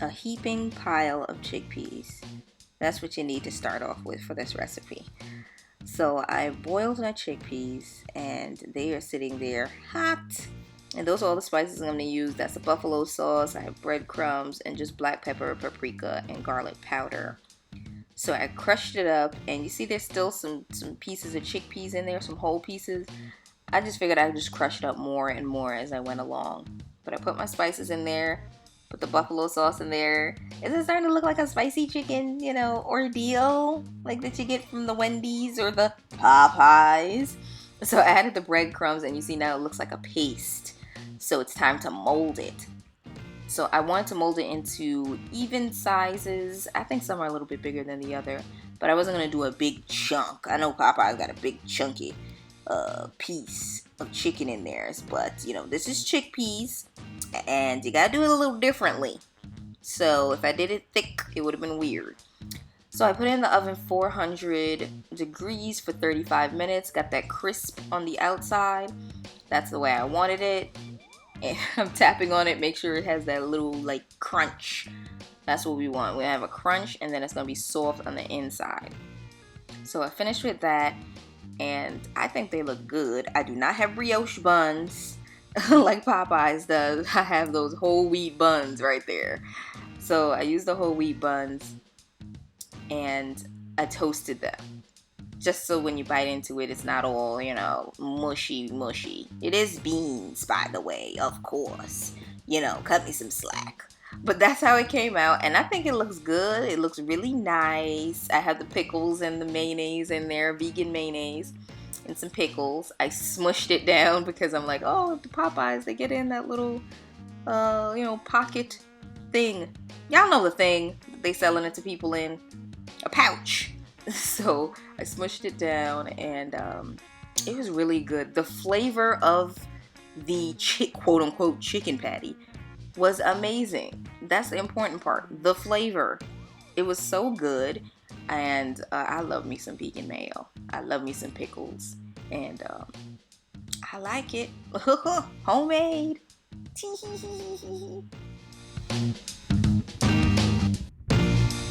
A heaping pile of chickpeas. That's what you need to start off with for this recipe. So I boiled my chickpeas and they are sitting there hot. And those are all the spices I'm going to use. That's the buffalo sauce. I have breadcrumbs and just black pepper, paprika, and garlic powder. So I crushed it up, and you see there's still some pieces of chickpeas in there, some whole pieces. I just figured I'd just crush it up more and more as I went along. But I put my spices in there, put the buffalo sauce in there. Is it starting to look like a spicy chicken, ordeal? Like that you get from the Wendy's or the Popeyes? So I added the breadcrumbs, and you see now it looks like a paste. So it's time to mold it. So I wanted to mold it into even sizes. I think some are a little bit bigger than the other, but I wasn't going to do a big chunk. I know Popeye's got a big chunky piece of chicken in theirs, but this is chickpeas and you got to do it a little differently. So if I did it thick, it would have been weird. So I put it in the oven 400 degrees for 35 minutes. Got that crisp on the outside. That's the way I wanted it. And I'm tapping on it, make sure it has that little crunch. That's what we want. We have a crunch, and then it's gonna be soft on the inside. So I finished with that, and I think they look good. I do not have brioche buns like Popeyes does. I have those whole wheat buns right there. So I used the whole wheat buns, and I toasted them. Just so when you bite into it, it's not all, mushy. It is beans, by the way, of course. Cut me some slack. But that's how it came out, and I think it looks good. It looks really nice. I have the pickles and the mayonnaise in there, vegan mayonnaise, and some pickles. I smushed it down because I'm like, oh, the Popeyes, they get in that little, pocket thing. Y'all know the thing they selling it to people in. A pouch. So I smushed it down, and it was really good. The flavor of the quote unquote chicken patty was amazing. That's the important part. The flavor. It was so good, and I love me some vegan mayo. I love me some pickles, and I like it. Homemade.